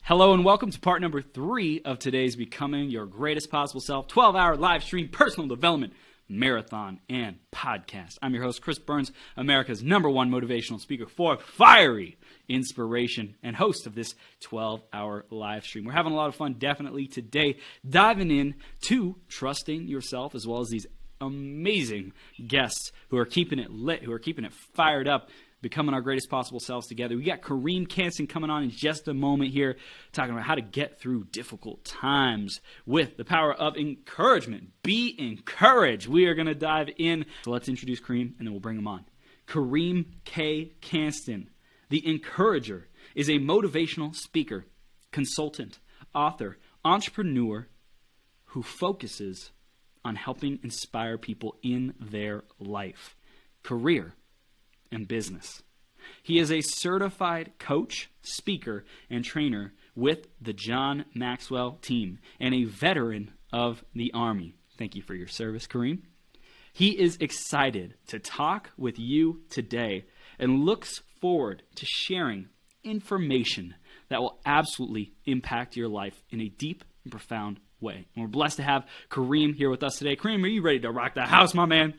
Hello and welcome to part number 3 of today's Becoming Your Greatest Possible Self 12-hour live stream personal development marathon and podcast. I'm your host, Chris Burns, America's #1 motivational speaker for fiery inspiration and host of this 12-hour live stream. We're having a lot of fun definitely today, diving in to trusting yourself as well as these amazing guests who are keeping it lit, who are keeping it fired up, becoming our greatest possible selves together. We got Karriem Kanston coming on in just a moment here, talking about how to get through difficult times with the power of encouragement. Be encouraged. We are going to dive in. So let's introduce Karriem, and then we'll bring him on. Karriem K. Kanston, the Encourager, is a motivational speaker, consultant, author, entrepreneur who focuses on helping inspire people in their life, career, and business. He is a certified coach, speaker, and trainer with the John Maxwell team and a veteran of the Army. Thank you for your service, Karriem. He is excited to talk with you today and looks forward to sharing information that will absolutely impact your life in a deep and profound way. And we're blessed to have Karriem here with us today. Karriem, are you ready to rock the house, my man?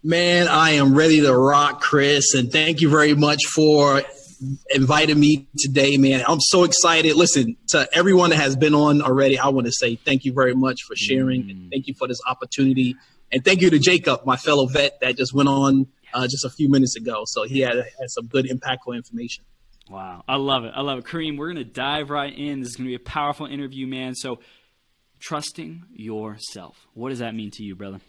Man, I am ready to rock, Chris, and thank you very much for inviting me today, man. I'm so excited. Listen, to everyone that has been on already, I want to say thank you very much for sharing, and thank you for this opportunity, and thank you to Jacob, my fellow vet that just went on just a few minutes ago. So he had some good, impactful information. Wow, I love it. I love it. Karriem, we're going to dive right in. This is going to be a powerful interview, man. So trusting yourself, what does that mean to you, brother?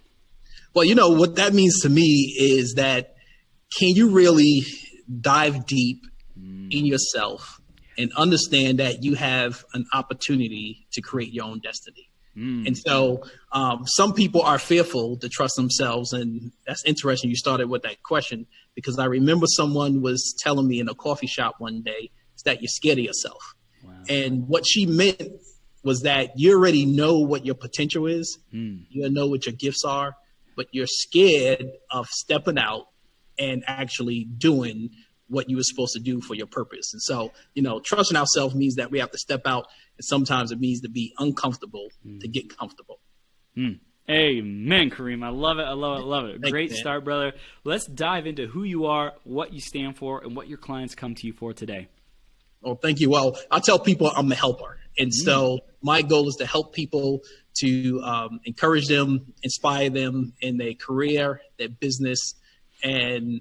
Well, you know, what that means to me is that can you really dive deep in yourself and understand that you have an opportunity to create your own destiny? And so some people are fearful to trust themselves. And that's interesting. You started with that question because I remember someone was telling me in a coffee shop one day is that you're scared of yourself. Wow. And what she meant was that you already know what your potential is. You know what your gifts are. But you're scared of stepping out and actually doing what you were supposed to do for your purpose. And so, you know, trusting ourselves means that we have to step out. And sometimes it means to be uncomfortable to get comfortable. Amen, Karriem. I love it. I love it. I love it. Great you, start, brother. Let's dive into who you are, what you stand for, and what your clients come to you for today. Oh, thank you. Well, I tell people I'm the helper. And so my goal is to help people, to encourage them, inspire them in their career, their business, and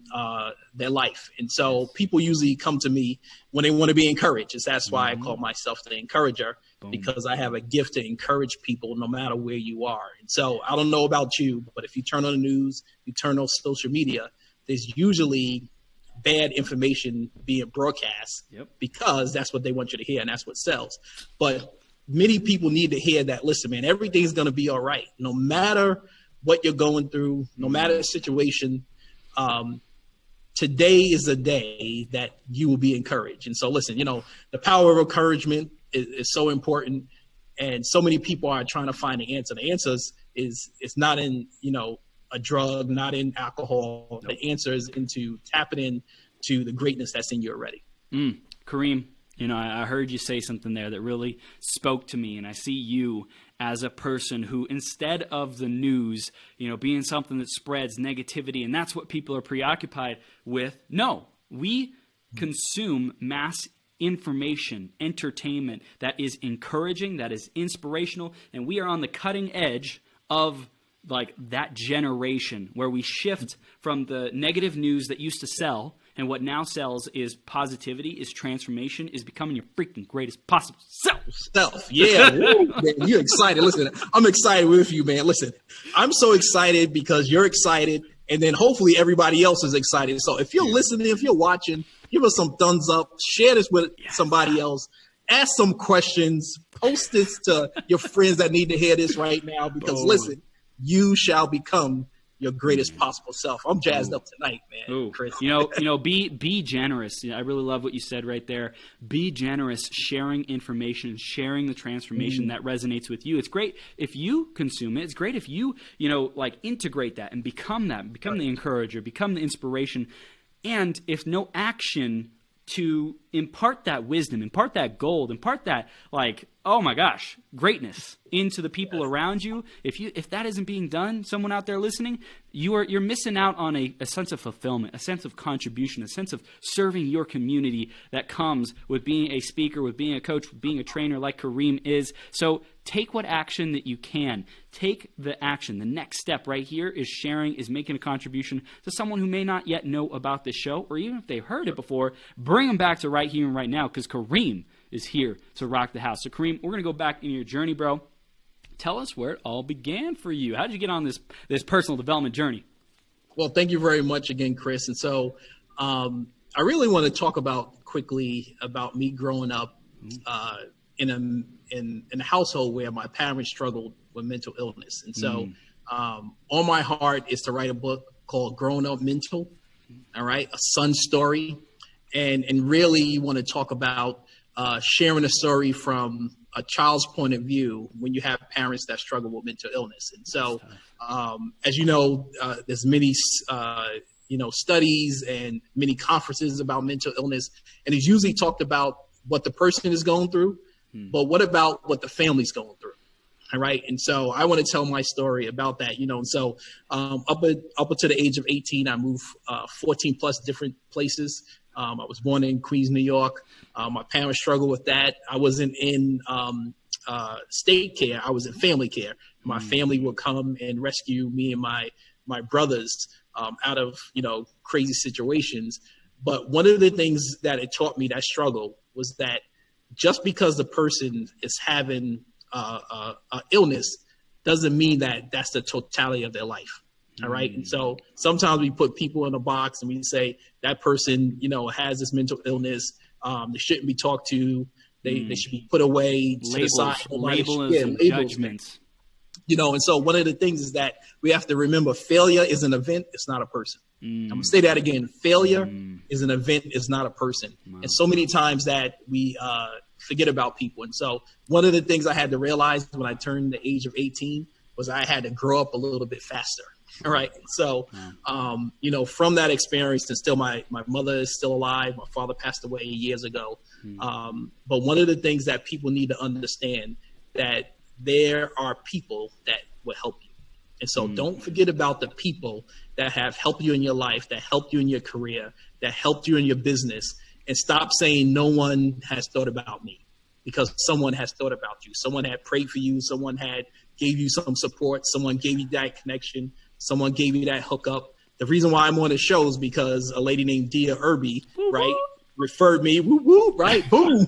their life. And so people usually come to me when they want to be encouraged. That's why I call myself the Encourager, because I have a gift to encourage people no matter where you are. And so I don't know about you, but if you turn on the news, you turn on social media, there's usually bad information being broadcast because that's what they want you to hear and that's what sells. But many people need to hear that, listen, man, everything's going to be all right. No matter what you're going through, no matter the situation, today is a day that you will be encouraged. And so listen, you know, the power of encouragement is so important. And so many people are trying to find the answer. The answer is not in, you know, a drug, not in alcohol. The answer is into tapping into the greatness that's in you already. Karriem, you know, I heard you say something there that really spoke to me, and I see you as a person who, instead of the news, you know, being something that spreads negativity, and that's what people are preoccupied with. No, we consume mass information, entertainment that is encouraging, that is inspirational, and we are on the cutting edge of like that generation where we shift from the negative news that used to sell, and what now sells is positivity, is transformation, is becoming your freaking greatest possible self. Yeah. Woo, man, you're excited. Listen, I'm excited with you, man. Listen, I'm so excited because you're excited, and then hopefully everybody else is excited. So if you're listening, if you're watching, give us some thumbs up, share this with somebody else, ask some questions, post this to your friends that need to hear this right now, because listen, you shall become your greatest possible self. I'm jazzed up tonight, man. Chris. You know, be generous. I really love what you said right there. Be generous, sharing information, sharing the transformation that resonates with you. It's great if you consume it. It's great if you, you know, like integrate that and become the encourager, become the inspiration. And if no action to impart that wisdom, impart that gold, impart that, like, oh my gosh, greatness into the people around you. If that isn't being done, someone out there listening, you're missing out on a sense of fulfillment, a sense of contribution, a sense of serving your community that comes with being a speaker, with being a coach, with being a trainer like Karriem is. So take what action that you can. Take the action. The next step right here is sharing, is making a contribution to someone who may not yet know about this show, or even if they've heard it before, bring them back to right here and right now, because Karriem is here to rock the house. So Karriem, we're going to go back in your journey, bro. Tell us where it all began for you. How did you get on this personal development journey? Well, thank you very much again, Chris. And so I really want to talk quickly about me growing up in a household where my parents struggled with mental illness. And so on my heart is to write a book called Growing Up Mental, all right, a son's story. And really want to talk about sharing a story from a child's point of view when you have parents that struggle with mental illness. And so, as you know, there's many, studies and many conferences about mental illness, and it's usually talked about what the person is going through, but what about what the family's going through? All right. And so I want to tell my story about that, and so up until the age of 18, I moved 14 plus different places. I was born in Queens, New York. My parents struggled with that. I wasn't in state care. I was in family care. My family would come and rescue me and my brothers out of, crazy situations. But one of the things that it taught me, that struggle, was that just because the person is having illness doesn't mean that that's the totality of their life. All right. And so sometimes we put people in a box and we say that person, has this mental illness. They shouldn't be talked to. They should be put away. Labels and judgments. And so one of the things is that we have to remember failure is an event. It's not a person. I'm going to say that again. Failure is an event. It's not a person. Wow. And so many times that we forget about people. And so one of the things I had to realize when I turned the age of 18 was I had to grow up a little bit faster. All right. So, from that experience, and still my mother is still alive. My father passed away years ago. But one of the things that people need to understand, that there are people that will help you. And so don't forget about the people that have helped you in your life, that helped you in your career, that helped you in your business, and stop saying no one has thought about me, because someone has thought about you. Someone had prayed for you. Someone had gave you some support. Someone gave you that connection. Someone gave you that hookup. The reason why I'm on the show is because a lady named Dia Irby, right, referred me, right, boom,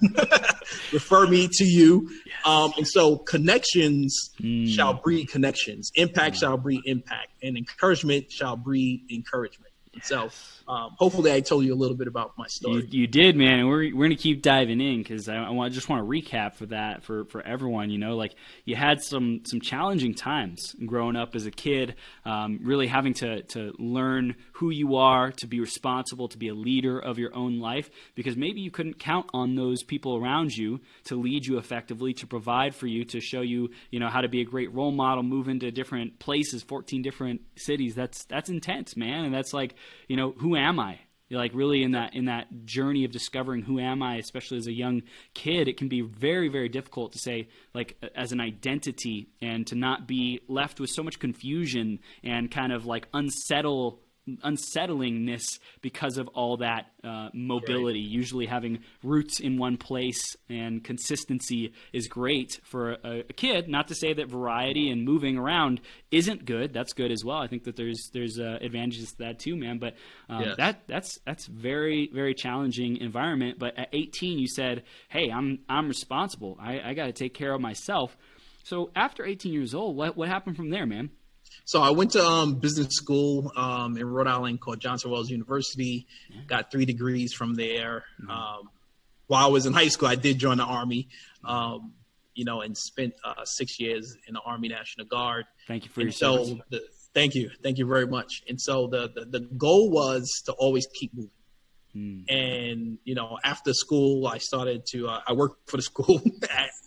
referred me to you. Yes. And so connections shall breed connections. Impact shall breed impact. And encouragement shall breed encouragement. And so hopefully I told you a little bit about my story. You did, man. And we're going to keep diving in, because I just want to recap for that for everyone. Like, you had some challenging times growing up as a kid, really having to learn who you are, to be responsible, to be a leader of your own life, because maybe you couldn't count on those people around you to lead you effectively, to provide for you, to show you, how to be a great role model, move into different places, 14 different cities. That's intense, man. And that's like, who am I? Like, really in that journey of discovering who am I, especially as a young kid, it can be very, very difficult to say, like, as an identity, and to not be left with so much confusion and kind of like unsettlingness because of all that mobility. Right. Usually having roots in one place and consistency is great for a kid. Not to say that variety and moving around isn't good. That's good as well. I think that there's advantages to that too, man. But yes. that's very, very challenging environment. But at 18, you said, "Hey, I'm responsible. I got to take care of myself." So after 18 years old, what happened from there, man? So I went to business school in Rhode Island called Johnson Wales University, got 3 degrees from there. While I was in high school, I did join the Army, and spent 6 years in the Army National Guard. Thank you for your service. Thank you very much. And so the goal was to always keep moving. And, after school, I started to, I worked for the school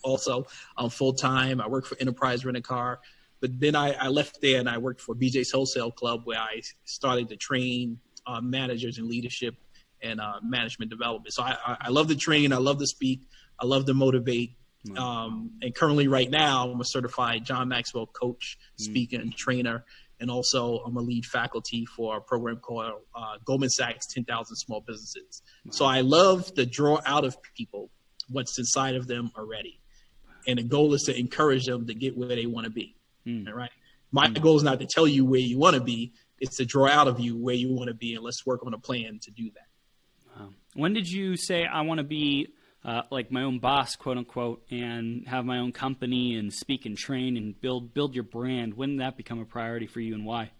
also full time. I worked for Enterprise Rent a Car. But then I left there and I worked for BJ's Wholesale Club, where I started to train managers in leadership and management development. So I love to train. I love to speak. I love to motivate. And currently right now, I'm a certified John Maxwell coach, speaker, and trainer. And also I'm a lead faculty for a program called Goldman Sachs 10,000 Small Businesses. Wow. So I love to draw out of people what's inside of them already. And the goal is to encourage them to get where they want to be. Right? My goal is not to tell you where you want to be. It's to draw out of you where you want to be. And let's work on a plan to do that. Wow. When did you say I want to be like my own boss, quote unquote, and have my own company and speak and train and build your brand? When did that become a priority for you, and why?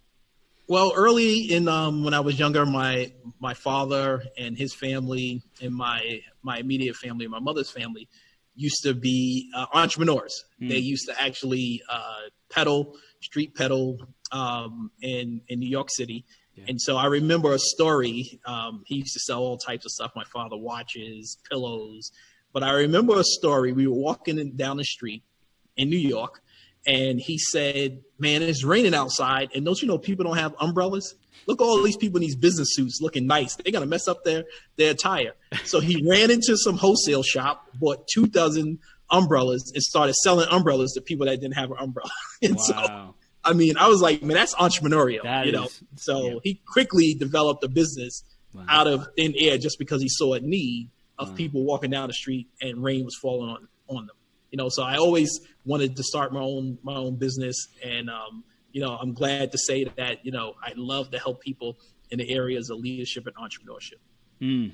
Well, early in when I was younger, my father and his family and my immediate family, my mother's family, used to be entrepreneurs. They used to actually street pedal in New York City. Yeah. And so I remember a story. He used to sell all types of stuff. My father, watches, pillows. But I remember a story. We were walking down the street in New York, and he said, man, it's raining outside. And don't you know people don't have umbrellas? Look at all these people in these business suits looking nice. They're going to mess up their attire. So he ran into some wholesale shop, bought 24 umbrellas, and started selling umbrellas to people that didn't have an umbrella. And wow. So, I mean, I was like, man, that's entrepreneurial, you know? So he quickly developed a business out of thin air just because he saw a need of people walking down the street and rain was falling on them. You know, so I always wanted to start my own business. And, you know, I'm glad to say that, you know, I love to help people in the areas of leadership and entrepreneurship.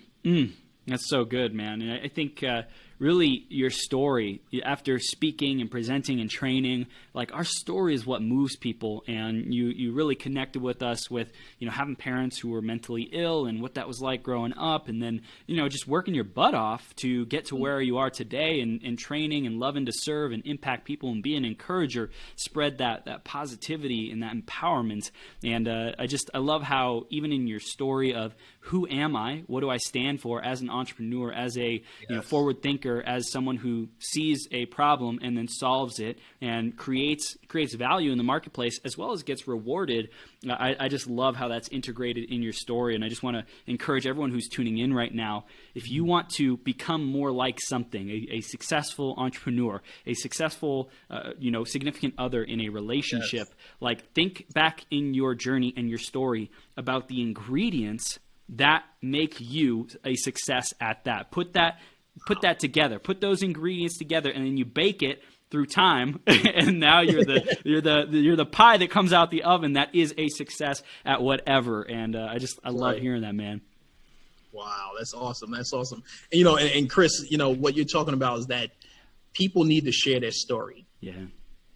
That's so good, man. And I think really your story, after speaking and presenting and training, like our story is what moves people. And you really connected with us with, you know, having parents who were mentally ill and what that was like growing up. And then, you know, just working your butt off to get to where you are today and training and loving to serve and impact people and be an encourager, spread that positivity and that empowerment. And I love how even in your story of who am I, what do I stand for as an entrepreneur, as a you know, forward thinker, as someone who sees a problem and then solves it and creates value in the marketplace as well as gets rewarded. I just love how that's integrated in your story. And I just want to encourage everyone who's tuning in right now, if you want to become more like something, a successful entrepreneur, a successful you know, significant other in a relationship, like think back in your journey and your story about the ingredients that make you a success at that. Put that together. Put those ingredients together, and then you bake it through time, and now you're the pie that comes out the oven that is a success at whatever. And I love hearing that, man. Wow, that's awesome. That's awesome. And, you know, and Chris, you know, what you're talking about is that people need to share their story. Yeah.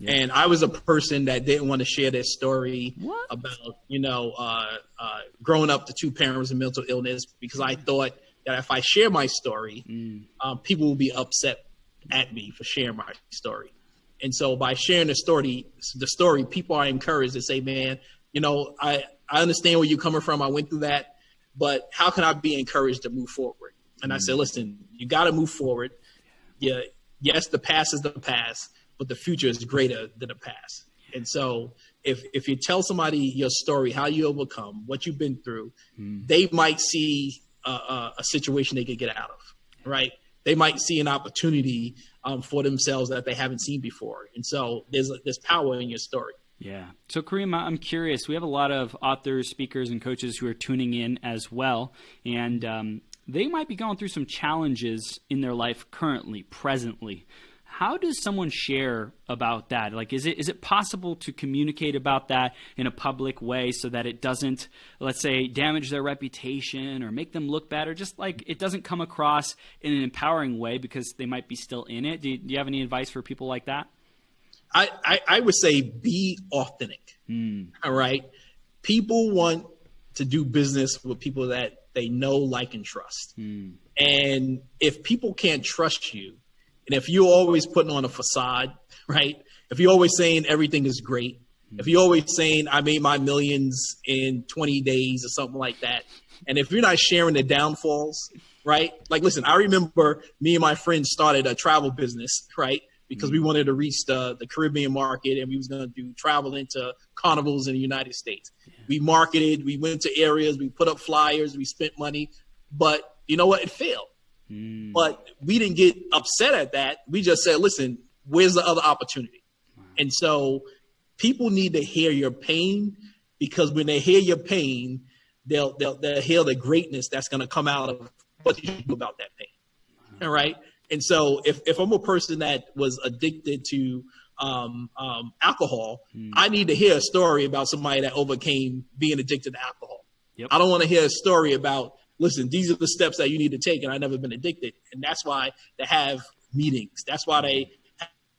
And I was a person that didn't want to share their story about, you know, growing up to two parents with mental illness, because I thought that if I share my story, people will be upset at me for sharing my story. And so by sharing the story, people are encouraged to say, man, you know, I understand where you're coming from. I went through that, but how can I be encouraged to move forward? And I said, listen, you got to move forward. Yeah. Yes, the past is the past, but the future is greater than the past. And so if you tell somebody your story, how you overcome, what you've been through, they might see a situation they could get out of, right? They might see an opportunity for themselves that they haven't seen before. And so there's power in your story. Yeah. So Karriem, I'm curious, we have a lot of authors, speakers, and coaches who are tuning in as well. And they might be going through some challenges in their life currently, presently. How does someone share about that? Like, is it possible to communicate about that in a public way so that it doesn't, let's say, damage their reputation or make them look bad, or just like it doesn't come across in an empowering way because they might be still in it? Do you have any advice for people like that? I would say be authentic. All right. People want to do business with people that they know, like, and trust. And if people can't trust you, and if you're always putting on a facade, right? If you're always saying everything is great, if you're always saying I made my millions in 20 days or something like that, and if you're not sharing the downfalls, right? Like, listen, I remember me and my friends started a travel business, right? Because we wanted to reach the Caribbean market, and we was going to do travel into carnivals in the United States. We marketed, we went to areas, we put up flyers, we spent money. but you know what? It failed. But we didn't get upset at that. We just said, listen, where's the other opportunity? And so people need to hear your pain, because when they hear your pain, they'll hear the greatness that's going to come out of what you do about that pain. All right. And so if I'm a person that was addicted to alcohol, I need to hear a story about somebody that overcame being addicted to alcohol. Yep. I don't want to hear a story about, listen, these are the steps that you need to take, and I've never been addicted. And that's why they have meetings. That's why they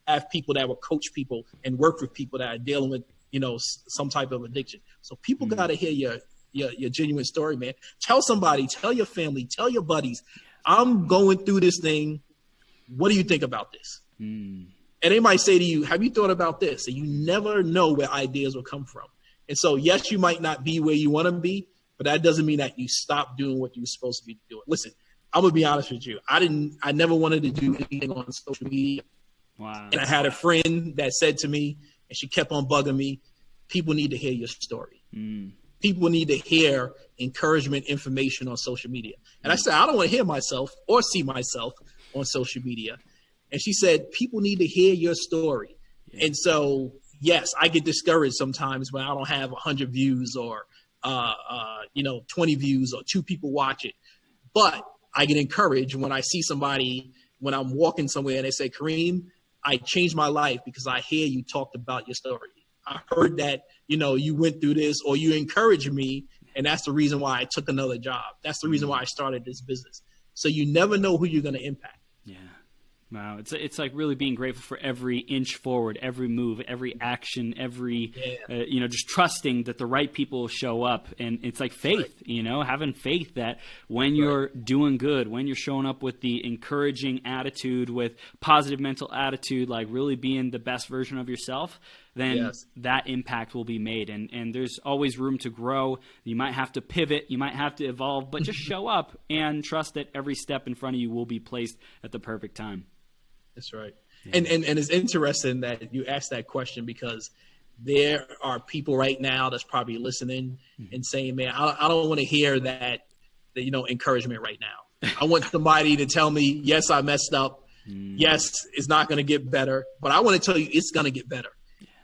have people that will coach people and work with people that are dealing with, some type of addiction. So people got to hear your genuine story, man. Tell somebody, tell your family, tell your buddies, I'm going through this thing. What do you think about this? And they might say to you, have you thought about this? And you never know where ideas will come from. And so, yes, you might not be where you want to be, but that doesn't mean that you stop doing what you're supposed to be doing. Listen, I'm going to be honest with you. I never wanted to do anything on social media. Wow. And I had a friend that said to me, and she kept on bugging me, people need to hear your story. People need to hear encouragement information on social media. And I said, I don't want to hear myself or see myself on social media. And she said, people need to hear your story. Yeah. And so, yes, I get discouraged sometimes when I don't have 100 views or, 20 views or 2 people watch it. But I get encouraged when I see somebody, when I'm walking somewhere and they say, Karriem, I changed my life because I hear you talked about your story. I heard that, you went through this, or you encouraged me. And that's the reason why I took another job. That's the reason why I started this business. So you never know who you're going to impact. Yeah. Wow. It's like really being grateful for every inch forward, every move, every action, every, just trusting that the right people will show up. And it's like faith, having faith that when you're doing good, when you're showing up with the encouraging attitude, with positive mental attitude, like really being the best version of yourself, then that impact will be made. And there's always room to grow. You might have to pivot. You might have to evolve, but just show up and trust that every step in front of you will be placed at the perfect time. That's right. Yeah. And it's interesting that you asked that question, because there are people right now that's probably listening and saying, man, I don't want to hear that encouragement right now. I want somebody to tell me, yes, I messed up. Yes, it's not going to get better, but I want to tell you it's going to get better.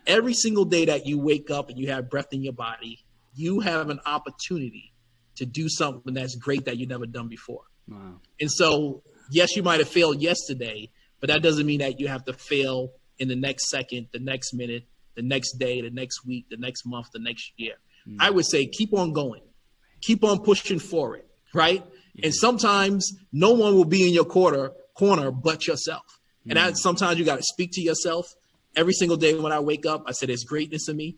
Every single day that you wake up and you have breath in your body, you have an opportunity to do something that's great that you've never done before. Wow. And so, yes, you might have failed yesterday, but that doesn't mean that you have to fail in the next second, the next minute, the next day, the next week, the next month, the next year. I would say keep on going. Keep on pushing forward, right? Yeah. And sometimes no one will be in your corner but yourself. And sometimes you got to speak to yourself. Every single day when I wake up, I say there's greatness in me.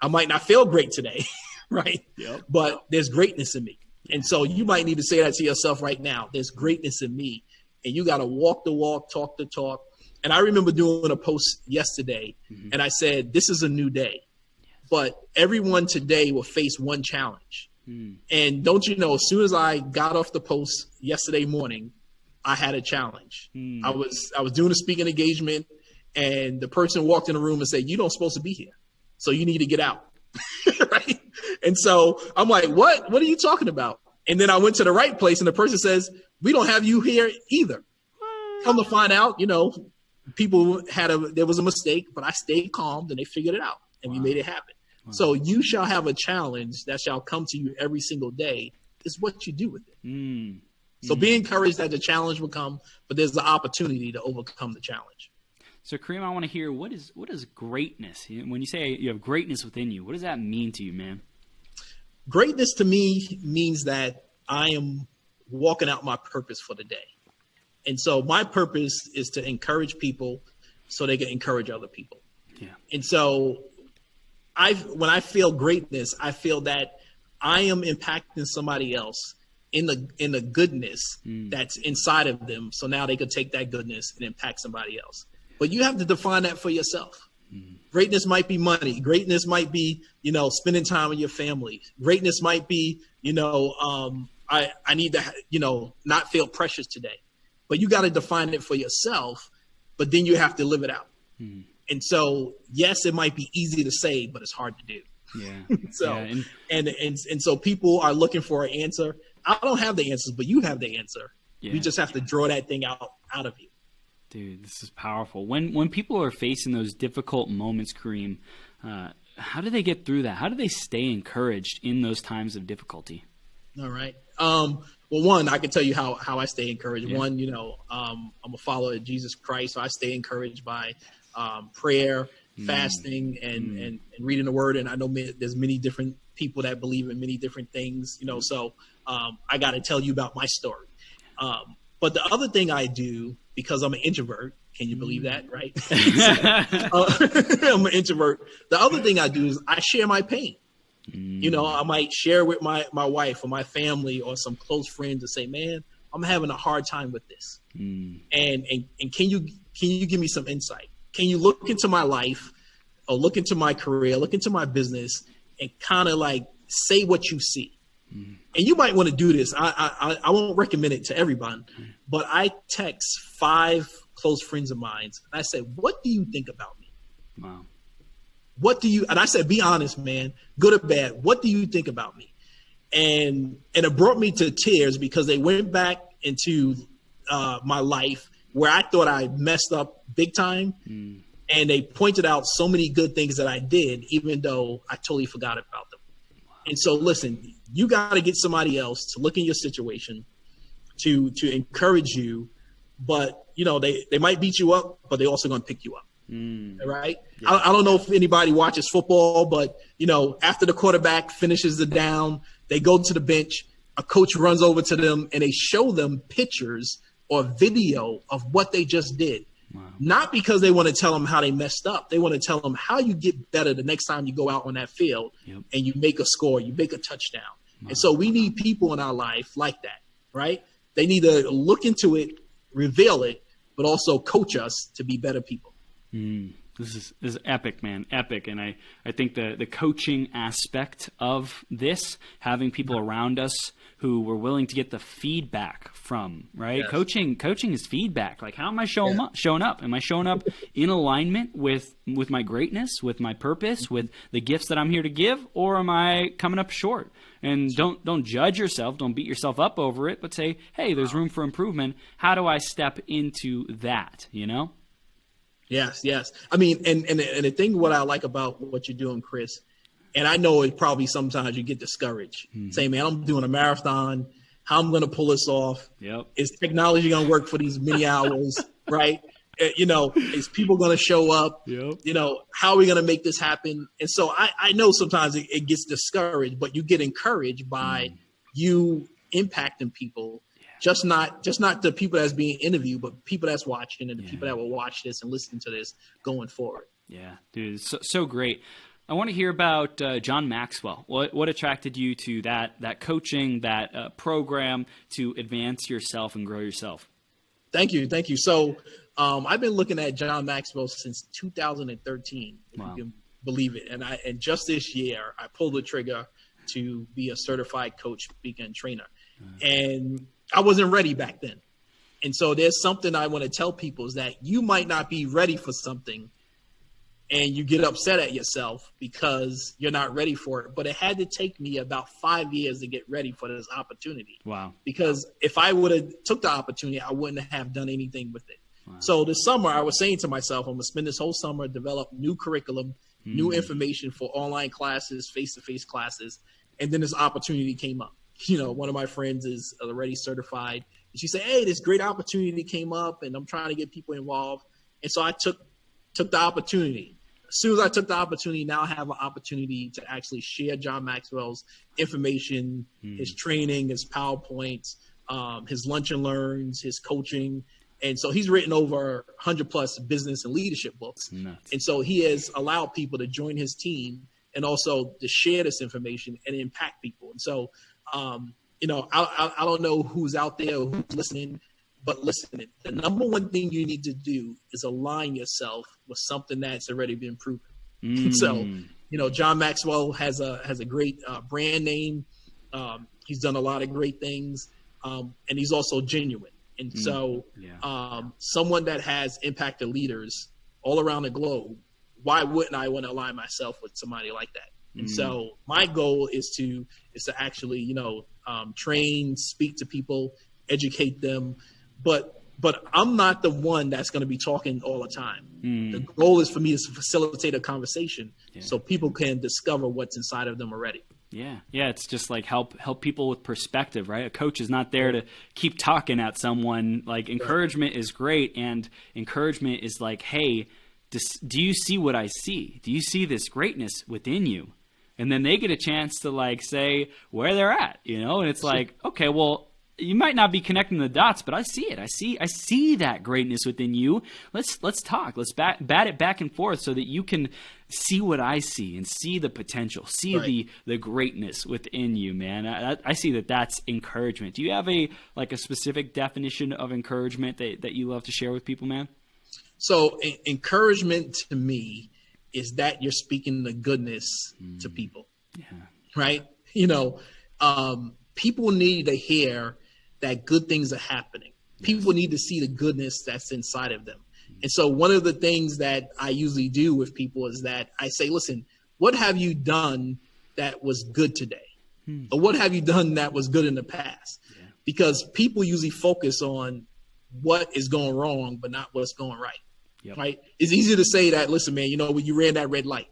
I might not feel great today, right? Yep. But there's greatness in me. And so you might need to say that to yourself right now. There's greatness in me. And you got to walk the walk, talk the talk. And I remember doing a post yesterday, and I said, this is a new day. But everyone today will face one challenge. And don't you know, as soon as I got off the post yesterday morning, I had a challenge. I was doing a speaking engagement, and the person walked in the room and said, you don't supposed to be here, so you need to get out. Right? And so I'm like, what are you talking about? And then I went to the right place, and the person says, we don't have you here either. Come to find out, people there was a mistake, but I stayed calm, and they figured it out, and we made it happen. Wow. So you shall have a challenge that shall come to you every single day. It's what you do with it. So be encouraged that the challenge will come, but there's the opportunity to overcome the challenge. So Karriem, I want to hear, what is greatness? When you say you have greatness within you, what does that mean to you, man? Greatness to me means that I am walking out my purpose for the day. And so my purpose is to encourage people so they can encourage other people. Yeah. And so when I feel greatness, I feel that I am impacting somebody else in the goodness that's inside of them. So now they could take that goodness and impact somebody else. But you have to define that for yourself. Greatness might be money. Greatness might be, spending time with your family. Greatness might be, I need to, not feel precious today. But you got to define it for yourself, but then you have to live it out. And so, yes, it might be easy to say, but it's hard to do. Yeah. So, yeah. And so people are looking for an answer. I don't have the answers, but you have the answer. Yeah. You just have to draw that thing out of you. Dude, this is powerful. When people are facing those difficult moments, Karriem, how do they get through that? How do they stay encouraged in those times of difficulty? All right. Well, one, I can tell you how I stay encouraged. Yeah. One, I'm a follower of Jesus Christ, so I stay encouraged by prayer, fasting, and reading the Word. And I know there's many different people that believe in many different things, so I got to tell you about my story. But the other thing I do, because I'm an introvert, can you believe that, right? I'm an introvert. The other thing I do is I share my pain. I might share with my wife or my family or some close friends and say, man, I'm having a hard time with this. And can you give me some insight? Can you look into my life or look into my career, look into my business and kind of like say what you see? And you might want to do this. I won't recommend it to everyone, but I text 5 close friends of mine and I said, what do you think about me? Wow. And I said, be honest, man, good or bad. What do you think about me? And it brought me to tears because they went back into my life where I thought I messed up big time. And they pointed out so many good things that I did, even though I totally forgot about them. And so, listen, you got to get somebody else to look in your situation to encourage you. But, they might beat you up, but they're also going to pick you up. Right? Yeah. I don't know if anybody watches football, but, after the quarterback finishes the down, they go to the bench, a coach runs over to them, and they show them pictures or video of what they just did. Wow. Not because they want to tell them how they messed up. They want to tell them how you get better the next time you go out on that field and you make a score, you make a touchdown. Wow. And so we need people in our life like that, right? They need to look into it, reveal it, but also coach us to be better people. This is epic, man. Epic. And I think the coaching aspect of this, having people around us who we're willing to get the feedback from, right? Yes. Coaching is feedback. Like, how am I showing up? Am I showing up in alignment with my greatness, with my purpose, with the gifts that I'm here to give, or am I coming up short? And don't judge yourself. Don't beat yourself up over it, but say, hey, there's room for improvement. How do I step into that, Yes. I mean, and the thing what I like about what you're doing, Chris, and I know it probably sometimes you get discouraged. Say, man, I'm doing a marathon. How I'm going to pull this off? Yep. Is technology going to work for these many hours? Right? Is people going to show up? Yep. How are we going to make this happen? And so I know sometimes it gets discouraged, but you get encouraged by you impacting people. Just not the people that's being interviewed, but people that's watching and the people that will watch this and listen to this going forward. Yeah, dude, it's so great. I want to hear about John Maxwell. What attracted you to that coaching, that program to advance yourself and grow yourself? Thank you. So I've been looking at John Maxwell since 2013, if you can believe it. And just this year, I pulled the trigger to be a certified coach, speaker, and trainer. And I wasn't ready back then. And so there's something I want to tell people is that you might not be ready for something and you get upset at yourself because you're not ready for it. But it had to take me about 5 years to get ready for this opportunity. Wow. Because if I would have took the opportunity, I wouldn't have done anything with it. Wow. So this summer, I was saying to myself, I'm going to spend this whole summer, develop new curriculum, new information for online classes, face-to-face classes. And then this opportunity came up. One of my friends is already certified. And she said, hey, this great opportunity came up and I'm trying to get people involved. And so I took the opportunity. As soon as I took the opportunity, now I have an opportunity to actually share John Maxwell's information, his training, his PowerPoints, his lunch and learns, his coaching. And so he's written over 100 plus business and leadership books. Nuts. And so he has allowed people to join his team and also to share this information and impact people. And so, I don't know who's out there or who's listening, but listen, the number one thing you need to do is align yourself with something that's already been proven. So, John Maxwell has a great brand name. He's done a lot of great things, and he's also genuine. And so someone that has impacted leaders all around the globe, why wouldn't I want to align myself with somebody like that? And so my goal is to actually, train, speak to people, educate them. But I'm not the one that's going to be talking all the time. The goal is for me to facilitate a conversation so people can discover what's inside of them already. Yeah. It's just like help people with perspective, right? A coach is not there to keep talking at someone. Like encouragement is great, and encouragement is like, hey, do you see what I see? Do you see this greatness within you? And then they get a chance to like say where they're at, and it's like, okay, well, you might not be connecting the dots, but I see it. I see that greatness within you. Let's talk. Let's bat it back and forth so that you can see what I see and see the potential, see the greatness within you, man. I see that's encouragement. Do you have a specific definition of encouragement that you love to share with people, man? So encouragement to me is that you're speaking the goodness to people, right? People need to hear that good things are happening. People need to see the goodness that's inside of them. And so one of the things that I usually do with people is that I say, listen, what have you done that was good today? Or what have you done that was good in the past? Because people usually focus on what is going wrong, but not what's going right. Right? It's easy to say that, listen, man, when you ran that red light,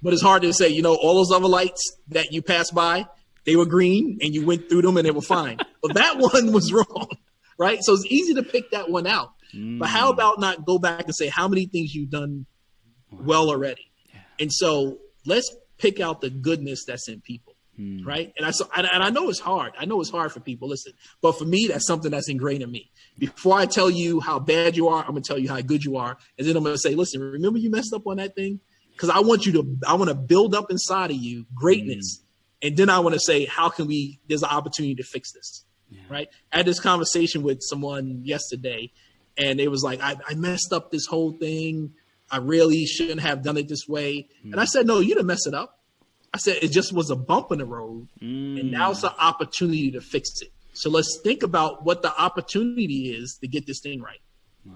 but it's hard to say, all those other lights that you passed by, they were green and you went through them and they were fine. But that one was wrong, right? So it's easy to pick that one out. But how about not go back and say how many things you've done well already? And so let's pick out the goodness that's in people, right? And I know it's hard. I know it's hard for people. Listen, but for me, that's something that's ingrained in me. Before I tell you how bad you are, I'm going to tell you how good you are. And then I'm going to say, listen, remember you messed up on that thing? Because I want to build up inside of you greatness. And then I want to say, there's an opportunity to fix this, right? I had this conversation with someone yesterday, and it was like, I messed up this whole thing. I really shouldn't have done it this way. And I said, no, you didn't mess it up. I said, it just was a bump in the road, and now it's an opportunity to fix it. So let's think about what the opportunity is to get this thing right. Wow.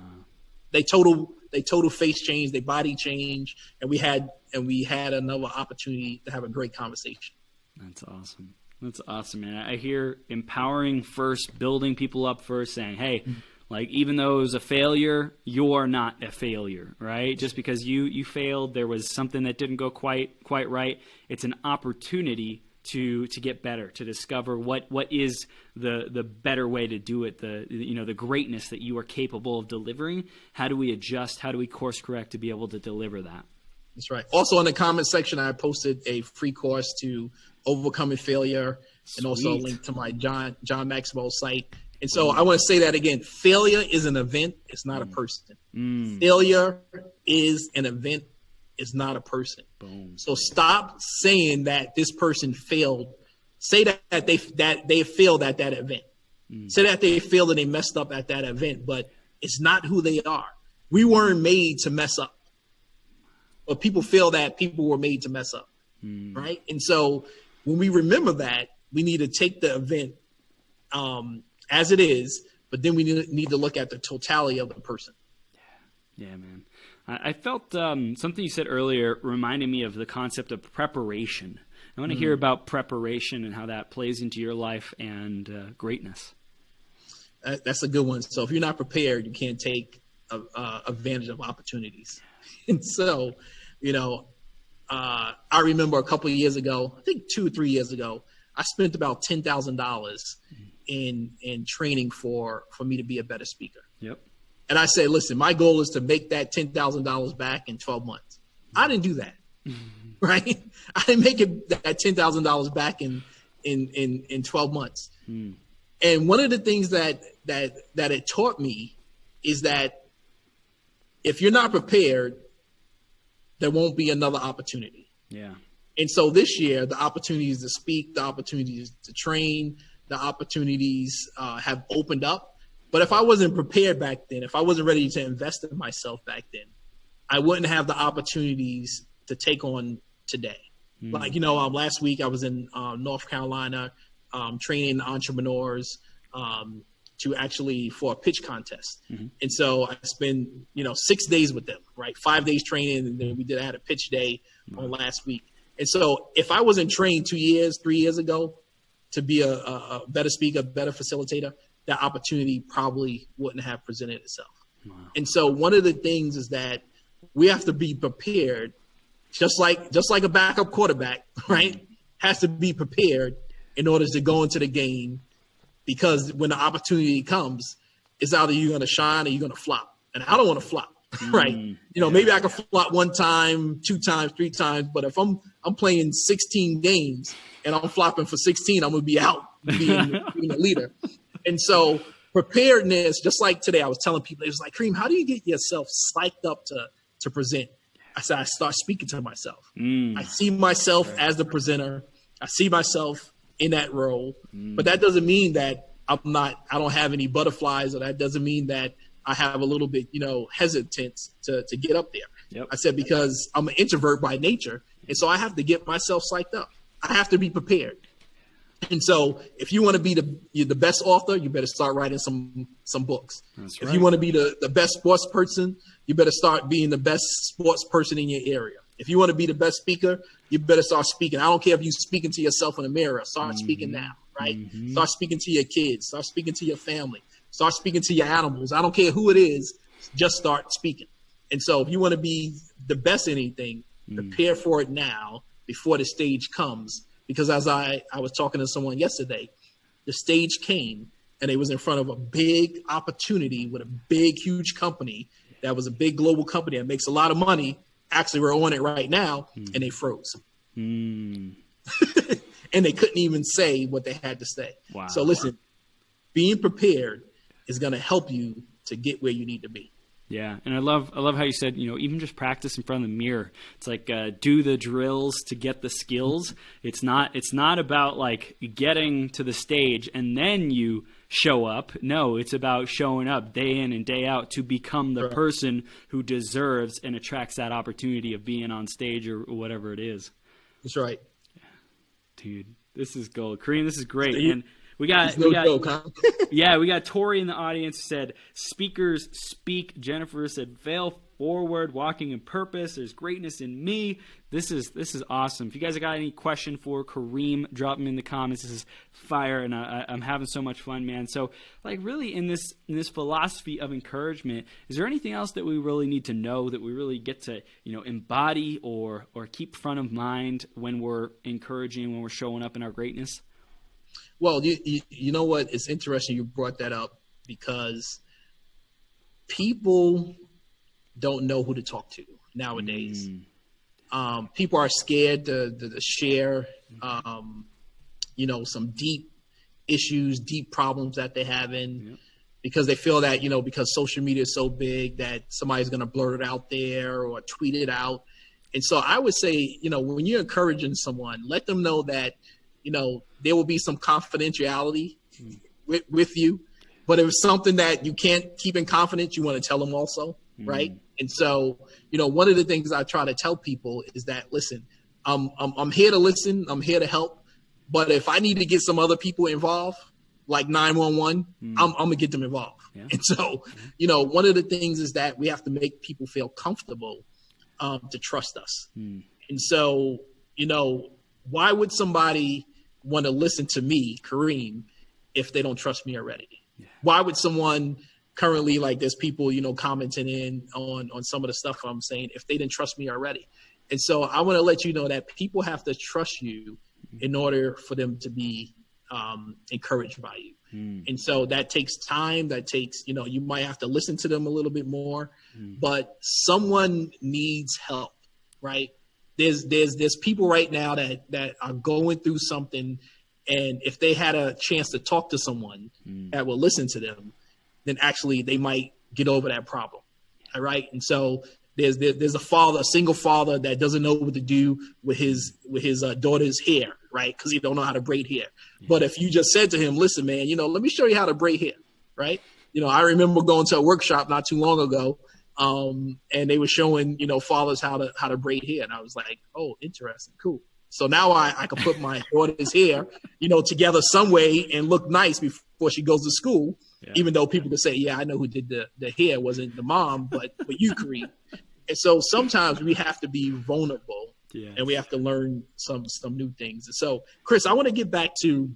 They total face change, they body change, and we had another opportunity to have a great conversation. That's awesome. That's awesome, man. I hear empowering first, building people up first, saying, hey, even though it was a failure, you're not a failure, right? Just because you failed, there was something that didn't go quite right. It's an opportunity to get better, to discover what is the better way to do it, the greatness that you are capable of delivering. How do we adjust? How do we course correct to be able to deliver that? That's right. Also in the comment section, I posted a free course to overcoming failure. Sweet. And also a link to my John Maxwell site. And so I want to say that again, failure is an event. It's not a person. Failure is an event. It's not a person. Boom. So stop saying that this person failed. Say that they failed at that event. Say that they failed and they messed up at that event, but it's not who they are. We weren't made to mess up. But people feel that people were made to mess up, right? And so when we remember that, we need to take the event as it is, but then we need to look at the totality of the person. Yeah, man. I felt something you said earlier reminded me of the concept of preparation. I want to hear about preparation and how that plays into your life and greatness. That's a good one. So if you're not prepared, you can't take advantage of opportunities. And so, I remember a couple of years ago, I think 2 or 3 years ago, I spent about $10,000 in training for me to be a better speaker. Yep. And I said, listen, my goal is to make that $10,000 back in 12 months. I didn't do that, right? I didn't make that $10,000 back in 12 months. And one of the things that it taught me is that if you're not prepared, there won't be another opportunity. Yeah. And so this year, the opportunities to speak, the opportunities to train, the opportunities have opened up. But if I wasn't prepared back then, if I wasn't ready to invest in myself back then, I wouldn't have the opportunities to take on today. Like, last week I was in North Carolina training entrepreneurs for a pitch contest. And so I spent, 6 days with them, right? 5 days training. And then I had a pitch day on last week. And so if I wasn't trained 2 years, 3 years ago to be a better speaker, better facilitator, that opportunity probably wouldn't have presented itself. Wow. And so one of the things is that we have to be prepared, just like a backup quarterback, right? Has to be prepared in order to go into the game, because when the opportunity comes, it's either you're going to shine or you're going to flop. And I don't want to flop, right? Maybe I can flop 1 time, 2 times, 3 times, but if I'm playing 16 games and I'm flopping for 16, I'm going to be out being a leader. And so preparedness, just like today, I was telling people, it was like, Karriem, how do you get yourself psyched up to present? I said, I start speaking to myself. I see myself as the presenter. I see myself in that role, but that doesn't mean that I don't have any butterflies, or that doesn't mean that I have a little bit, hesitance to get up there. Yep. I said, because I'm an introvert by nature. And so I have to get myself psyched up. I have to be prepared. And so if you want to be the best author, you better start writing some books. That's right. If you want to be the best sports person, you better start being the best sports person in your area. If you want to be the best speaker, you better start speaking. I don't care if you're speaking to yourself in the mirror. Start speaking now, right? Start speaking to your kids. Start speaking to your family. Start speaking to your animals. I don't care who it is. Just start speaking. And so if you want to be the best at anything, prepare for it now before the stage comes. Because as I was talking to someone yesterday, the stage came and it was in front of a big opportunity with a big, huge company that was a big global company that makes a lot of money. Actually, we're on it right now, and they froze. And they couldn't even say what they had to say. Wow. So listen, being prepared is going to help you to get where you need to be. Yeah, and I love how you said, even just practice in front of the mirror. It's like do the drills to get the skills. It's not about like getting to the stage and then you show up. No, it's about showing up day in and day out to become the person who deserves and attracts that opportunity of being on stage or whatever it is. That's right. Dude, this is gold. Karriem, this is great. So and we got joke, huh? Yeah, we got Tori in the audience said, speakers speak. Jennifer said, fail forward, walking in purpose. There's greatness in me. This is awesome. If you guys have got any question for Karriem, drop them in the comments. This is fire, and I'm having so much fun, man. So, like, really in this philosophy of encouragement, is there anything else that we really need to know, that we really get to embody or keep front of mind when we're encouraging, when we're showing up in our greatness? Well, you know what? It's interesting you brought that up, because people don't know who to talk to nowadays. People are scared to share, some deep issues, deep problems that they're having, because they feel that, because social media is so big that somebody's going to blurt it out there or tweet it out. And so I would say, when you're encouraging someone, let them know that, there will be some confidentiality with you, but if it's something that you can't keep in confidence, you want to tell them also. Right. And so, one of the things I try to tell people is that, listen, I'm here to listen. I'm here to help. But if I need to get some other people involved, like 911, I'm going to get them involved. Yeah. And so, one of the things is that we have to make people feel comfortable to trust us. And so, why would somebody want to listen to me, Karriem, if they don't trust me already? Yeah. Why would someone currently, like, there's people, commenting in on some of the stuff I'm saying, if they didn't trust me already? And so I want to let you know that people have to trust you in order for them to be encouraged by you. And so that takes time. That takes, you might have to listen to them a little bit more, but someone needs help, right? There's people right now that are going through something, and if they had a chance to talk to someone that will listen to them, then actually they might get over that problem. All right. And so there's a single father that doesn't know what to do with his daughter's hair, right? Because he don't know how to braid hair. Yeah. But if you just said to him, listen, man, let me show you how to braid hair, right? I remember going to a workshop not too long ago, and they were showing, fathers how to braid hair. And I was like, oh, interesting. Cool. So now I can put my daughter's hair, together some way and look nice before she goes to school. Yeah. Even though people could say, yeah, I know who did the hair, wasn't the mom, but you, Karriem. And so sometimes we have to be vulnerable Yeah. And we have to learn some new things. And so, Chris, I want to get back to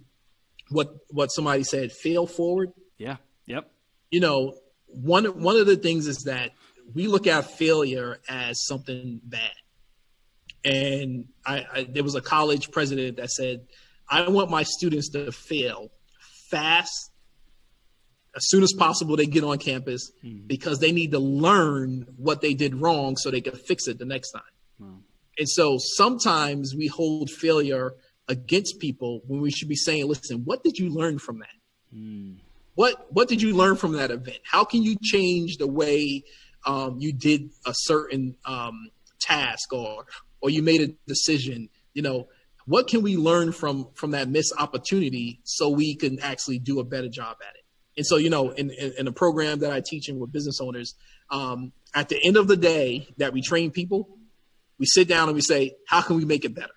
what somebody said, fail forward. Yeah. Yep. You know, one of the things is that we look at failure as something bad. And there was a college president that said, I want my students to fail fast, as soon as possible they get on campus, because they need to learn what they did wrong so they can fix it the next time. Wow. And so sometimes we hold failure against people when we should be saying, listen, what did you learn from that? What did you learn from that event? How can you change the way you did a certain task or you made a decision? You know, what can we learn from that missed opportunity so we can actually do a better job at it? And so, you know, in a program that I teach in with business owners, at the end of the day that we train people, we sit down and we say, how can we make it better?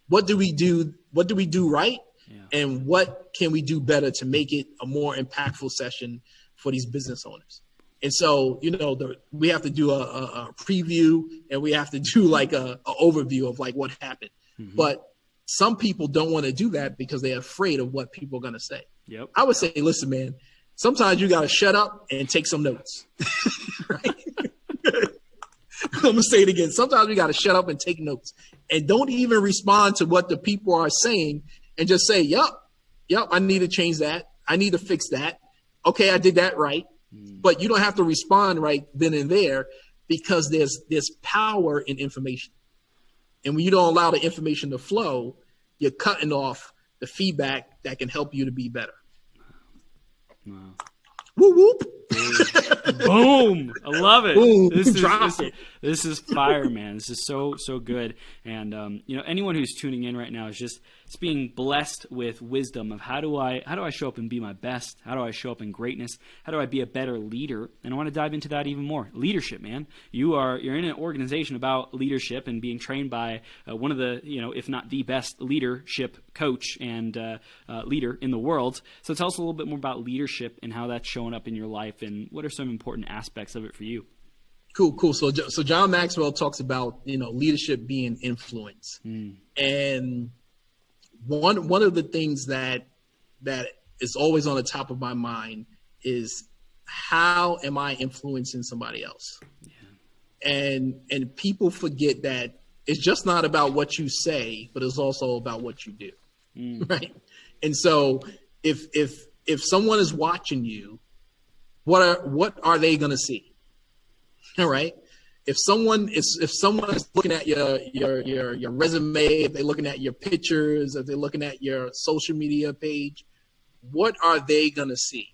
What do we do? What do we do right? Yeah. And what can we do better to make it a more impactful session for these business owners? And so, you know, we have to do a preview, and we have to do like a overview of like what happened. But some people don't want to do that because they're afraid of what people are going to say. Yep. I would say, listen, man, sometimes you got to shut up and take some notes. Right? I'm going to say it again. Sometimes we got to shut up and take notes, and don't even respond to what the people are saying, and just say, yep, I need to change that. I need to fix that. Okay, I did that right. But you don't have to respond right then and there, because there's power in information. And when you don't allow the information to flow, you're cutting off the feedback that can help you to be better. Wow. Whoop, whoop. Boom. I love it. Boom. This is fire, man. This is so good. And you know, anyone who's tuning in right now is just being blessed with wisdom of how do I show up and be my best? How do I show up in greatness? How do I be a better leader? And I want to dive into that even more. Leadership, man. You're in an organization about leadership and being trained by one of the, you know, if not the best leadership coach and leader in the world. So tell us a little bit more about leadership and how that's showing up in your life, and what are some important aspects of it for you? Cool. So John Maxwell talks about, you know, leadership being influence. And one of the things that is always on the top of my mind is, how am I influencing somebody else? Yeah. And people forget that it's just not about what you say, but it's also about what you do. Right. And so if someone is watching you, what are they going to see? All right. If someone is looking at your resume, if they're looking at your pictures, if they're looking at your social media page, what are they going to see?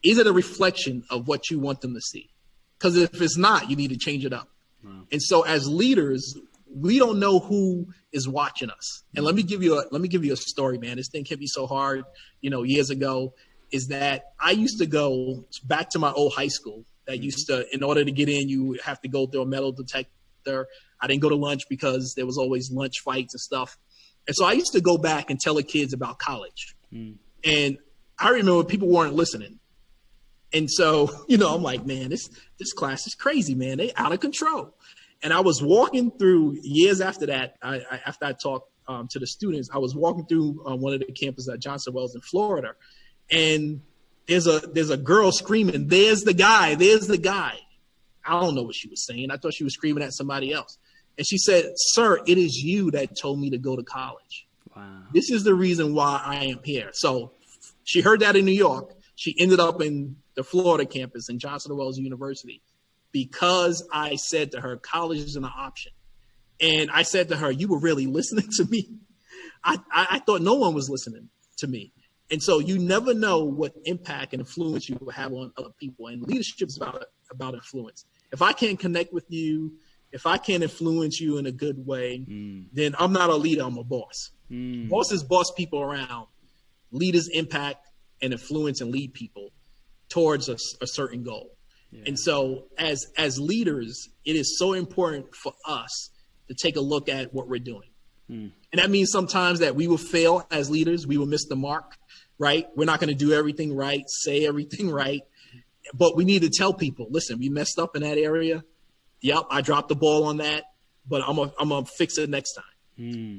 Is it a reflection of what you want them to see? Because if it's not, you need to change it up. Wow. And so as leaders, we don't know who is watching us. And let me give you a story, man. This thing can be so hard, you know, years ago, is that I used to go back to my old high school that used to, in order to get in, you have to go through a metal detector. I didn't go to lunch because there was always lunch fights and stuff. And so I used to go back and tell the kids about college. And I remember people weren't listening. And so, you know, I'm like, man, this class is crazy, man. They out of control. And I was walking through years after that, after I talked to the students, I was walking through one of the campuses at Johnson Wells in Florida. And there's a girl screaming, there's the guy. I don't know what she was saying. I thought she was screaming at somebody else. And she said, sir, it is you that told me to go to college. Wow. This is the reason why I am here. So she heard that in New York. She ended up in the Florida campus in Johnson Wells University because I said to her, college isn't an option. And I said to her, you were really listening to me? I thought no one was listening to me. And so you never know what impact and influence you will have on other people. And leadership is about influence. If I can't connect with you, if I can't influence you in a good way, then I'm not a leader, I'm a boss. Bosses boss people around. Leaders impact and influence and lead people towards a certain goal. Yeah. And so as leaders, it is so important for us to take a look at what we're doing. And that means sometimes that we will fail as leaders. We will miss the mark, right? We're not going to do everything right, say everything right. But we need to tell people, listen, we messed up in that area. Yep, I dropped the ball on that. but I'm gonna fix it next time.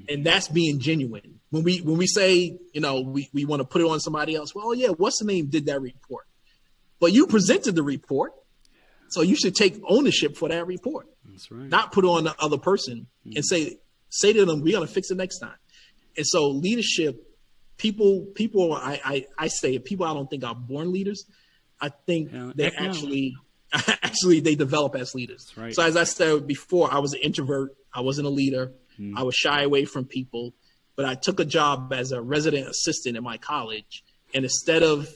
And that's being genuine. When we say, we want to put it on somebody else. Well, yeah, what's the name did that report, but you presented the report, so you should take ownership for that report. That's right. Not put it on the other person and say to them, we're gonna fix it next time. And so leadership, people, I say people I don't think are born leaders. I think they actually they develop as leaders. That's right. So as I said before, I was an introvert. I wasn't a leader. I was shy away from people, but I took a job as a resident assistant in my college. And instead of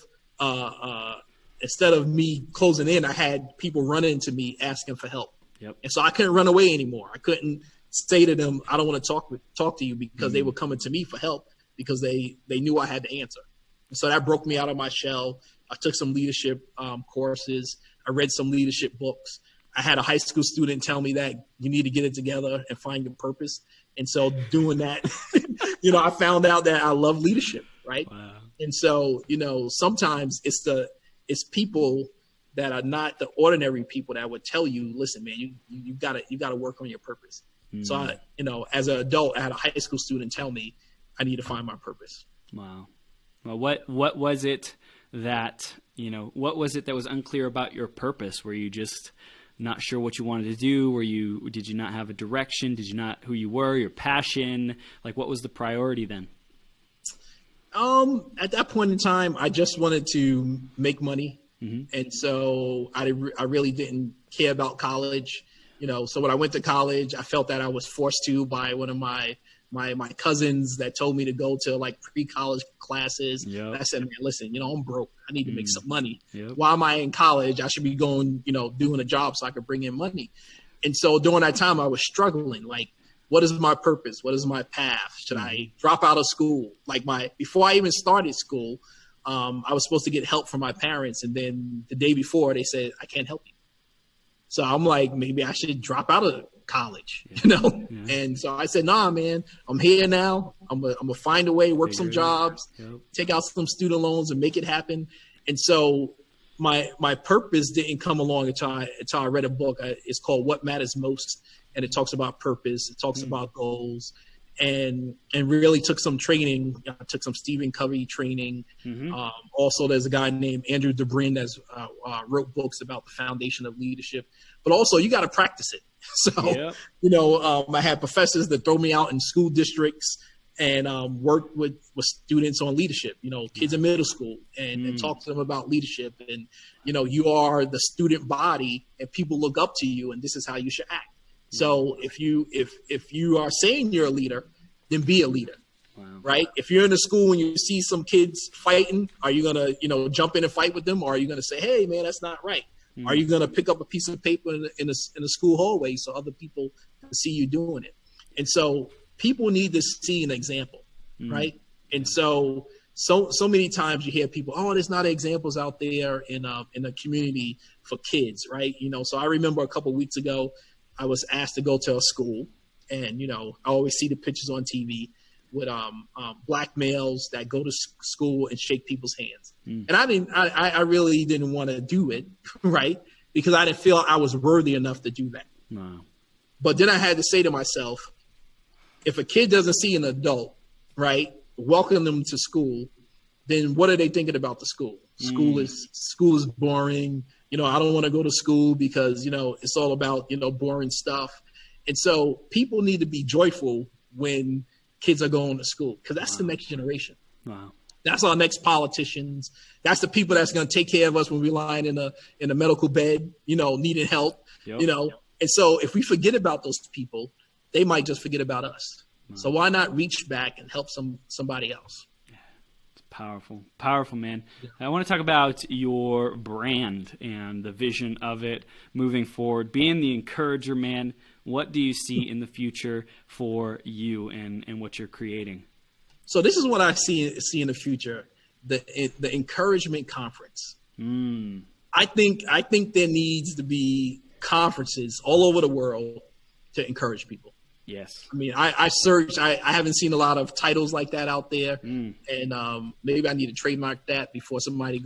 me closing in, I had people running into me asking for help. Yep. And so I couldn't run away anymore. I couldn't say to them, I don't want to talk to you, because they were coming to me for help because they knew I had the answer. And so that broke me out of my shell. I took some leadership courses. I read some leadership books. I had a high school student tell me that you need to get it together and find your purpose. And so doing that, I found out that I love leadership, right? Wow. And so, sometimes it's people that are not the ordinary people that would tell you, listen, man, you gotta work on your purpose. So I, as an adult, I had a high school student tell me I need to find my purpose. Wow. Well, what was it that was unclear about your purpose? Were you just not sure what you wanted to do? Did you not have a direction? Did you not who you were, your passion? Like, what was the priority then? At that point in time, I just wanted to make money. And so I really didn't care about college. So when I went to college, I felt that I was forced to by one of my cousins that told me to go to like pre-college classes. Yep. I said, man, listen, I'm broke. I need to make some money. Yep. Why am I in college? I should be going, doing a job so I could bring in money. And so during that time, I was struggling. Like, what is my purpose? What is my path? Should I drop out of school? Like before I even started school, I was supposed to get help from my parents. And then the day before they said, I can't help you. So I'm like, maybe I should drop out of college, Yeah. And so I said, nah, man, I'm here now. I'm gonna find a way, work some jobs, take out some student loans and make it happen. And so my purpose didn't come along until I read a book. It's called What Matters Most. And it talks about purpose. It talks about goals, and really took some training. I took some Stephen Covey training. Also, there's a guy named Andrew DeBrin that's wrote books about the foundation of leadership. But also, you got to practice it. So, I had professors that throw me out in school districts and work with students on leadership, kids in middle school and talk to them about leadership. And, you are the student body and people look up to you and this is how you should act. So if you are saying you're a leader, then be a leader, right? If you're in a school and you see some kids fighting, are you going to, jump in and fight with them? Or are you going to say, hey, man, that's not right? Are you going to pick up a piece of paper in a school hallway so other people can see you doing it? And so people need to see an example, right? And so many times you hear people, oh, there's not examples out there in the community for kids, right? So I remember a couple of weeks ago, I was asked to go to a school, and I always see the pictures on TV with black males that go to school and shake people's hands. And I really didn't want to do it, right? Because I didn't feel I was worthy enough to do that. Wow. But then I had to say to myself, if a kid doesn't see an adult, right, welcome them to school, then what are they thinking about the school? School is boring. I don't want to go to school because, it's all about, boring stuff. And so people need to be joyful when kids are going to school, because that's the next generation. Wow. That's our next politicians. That's the people that's going to take care of us when we're lying in a medical bed, needing help, And so if we forget about those people, they might just forget about us. Wow. So why not reach back and help somebody else? Powerful, man. Yeah. I want to talk about your brand and the vision of it moving forward. Being the encourager, man, what do you see in the future for you and what you're creating? So this is what I see in the future, the encouragement conference. I think there needs to be conferences all over the world to encourage people. Yes. I mean, I searched. I haven't seen a lot of titles like that out there, and maybe I need to trademark that before somebody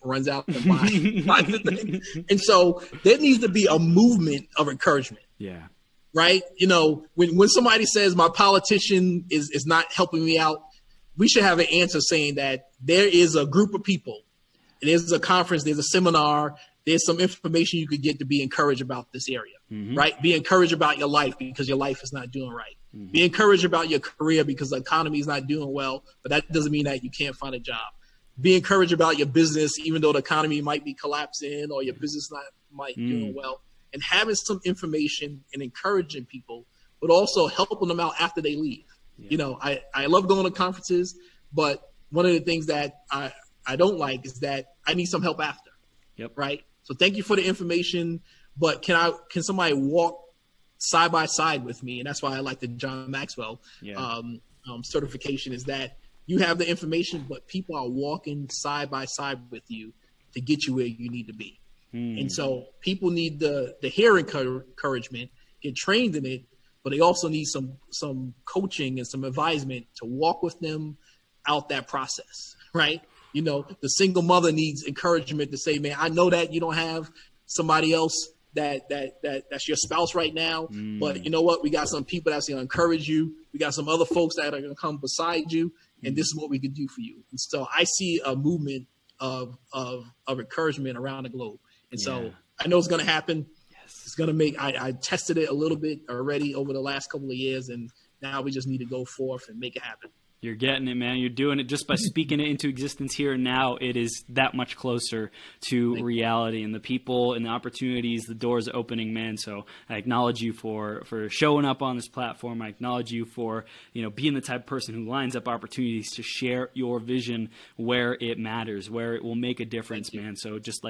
runs out and buys the thing. And so there needs to be a movement of encouragement. Yeah. right? When somebody says my politician is not helping me out, we should have an answer saying that there is a group of people, there's a conference, there's a seminar, there's some information you could get to be encouraged about this area, right? Be encouraged about your life because your life is not doing right. Be encouraged about your career because the economy is not doing well, but that doesn't mean that you can't find a job. Be encouraged about your business, even though the economy might be collapsing or your business might doing well. And having some information and encouraging people, but also helping them out after they leave. Yeah. I love going to conferences, but one of the things that I don't like is that I need some help after. Yep. Right. So thank you for the information, but can somebody walk side by side with me? And that's why I like the John Maxwell certification, is that you have the information, but people are walking side by side with you to get you where you need to be. And so people need the hear encouragement, get trained in it, but they also need some coaching and some advisement to walk with them out that process, right? The single mother needs encouragement to say, man, I know that you don't have somebody else that's your spouse right now, but you know what? We got some people that's going to encourage you. We got some other folks that are going to come beside you, and this is what we can do for you. And so I see a movement of encouragement around the globe. And so I know it's going to happen. Yes. It's going to make, I tested it a little bit already over the last couple of years, and now we just need to go forth and make it happen. You're getting it, man. You're doing it just by speaking it into existence here and now. It is that much closer to reality, and the people and the opportunities, the doors opening, man. So I acknowledge you for showing up on this platform. I acknowledge you for, being the type of person who lines up opportunities to share your vision where it matters, where it will make a difference, man. So just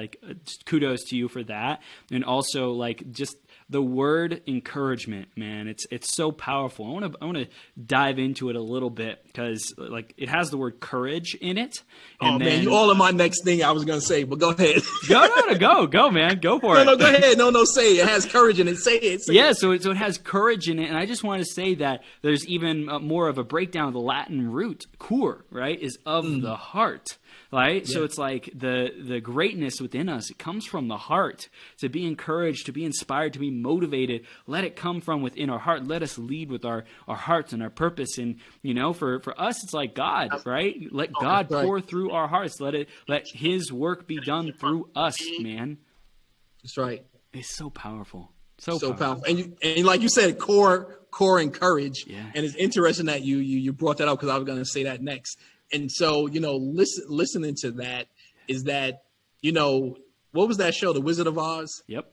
kudos to you for that. And also just the word encouragement, man, it's so powerful. I want to dive into it a little bit because it has the word courage in it. And man, you all in my next thing I was gonna say, but go ahead. Go, man, go for it. No, go ahead. No, say it. It has courage in it. Say it. So it has courage in it, and I just want to say that there's even more of a breakdown of the Latin root, cur, right, is of the heart. Right. Yeah. So it's the greatness within us. It comes from the heart. To be encouraged, to be inspired, to be motivated. Let it come from within our heart. Let us lead with our hearts and our purpose. And, for us, it's like God, right? Let God pour through our hearts. Let his work be done through us, man. That's right. It's so powerful. So powerful. And like you said, core and courage. Yeah. And it's interesting that you brought that up because I was going to say that next. And so, listening to that is that, what was that show? The Wizard of Oz? Yep.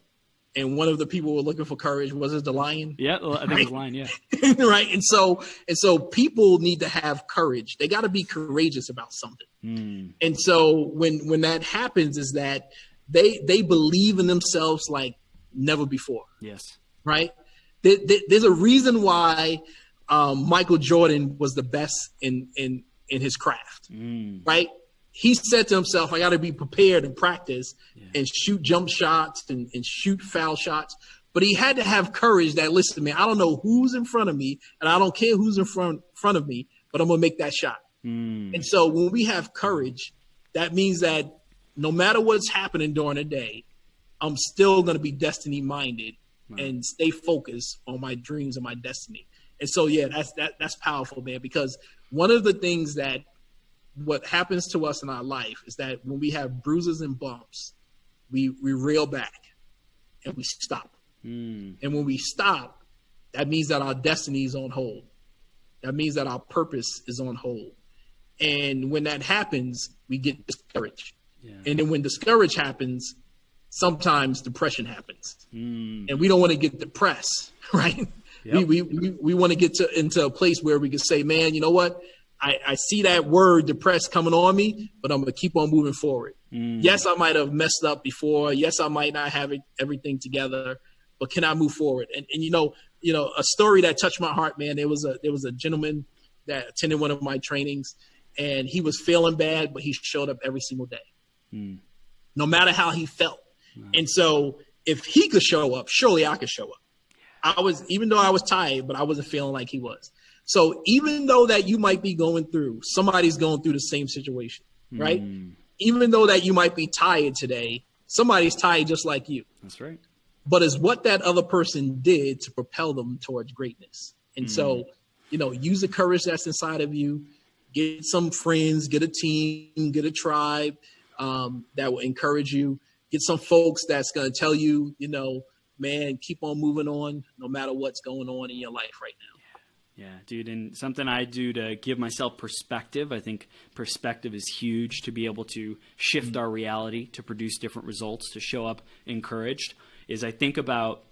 And one of the people were looking for courage. Was it the lion? Yeah, I think it was the lion, yeah. Right. And so people need to have courage. They got to be courageous about something. And so when that happens is that they believe in themselves like never before. Yes. Right. There's a reason why Michael Jordan was the best in his craft, right? He said to himself, I got to be prepared and practice and shoot jump shots and shoot foul shots. But he had to have courage that, listen, man, I don't know who's in front of me and I don't care who's in front of me, but I'm going to make that shot. And so when we have courage, that means that no matter what's happening during the day, I'm still going to be destiny minded and stay focused on my dreams and my destiny. And so, that's powerful, man, because one of the things that what happens to us in our life is that when we have bruises and bumps, we reel back and we stop. And when we stop, that means that our destiny is on hold. That means that our purpose is on hold. And when that happens, we get discouraged. Yeah. And then when discourage happens, sometimes depression happens. And we don't want to get depressed, right? Yep. We want to get into a place where we can say, man, you know what? I see that word depressed coming on me, but I'm going to keep on moving forward. Yes, I might have messed up before. Yes, I might not have everything together, but can I move forward? And a story that touched my heart, man. There was a gentleman that attended one of my trainings, and he was feeling bad, but he showed up every single day, no matter how he felt. Wow. And so if he could show up, surely I could show up. Even though I was tired, but I wasn't feeling like he was. So even though that you might be going through, somebody's going through the same situation, right? Even though that you might be tired today, somebody's tired just like you. That's right. but it's what that other person did to propel them towards greatness. And so, use the courage that's inside of you, get some friends, get a team, get a tribe that will encourage you, get some folks that's going to tell you, man, keep on moving on no matter what's going on in your life right now. Yeah, dude, and something I do to give myself perspective, I think perspective is huge to be able to shift our reality, to produce different results, to show up encouraged, is I think about,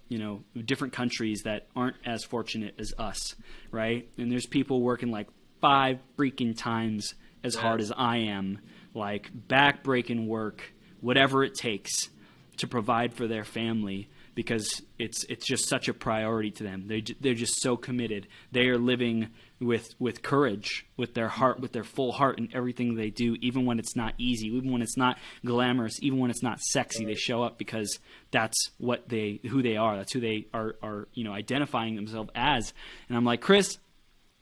different countries that aren't as fortunate as us, right? And there's people working like 5 freaking times as hard as I am, like back-breaking work, whatever it takes to provide for their family, because it's just such a priority to them. They're just so committed. They are living with courage, with their heart, with their full heart in everything they do, even when it's not easy, even when it's not glamorous, even when it's not sexy. They show up because that's who they are. That's who they are identifying themselves as. And I'm like, Chris,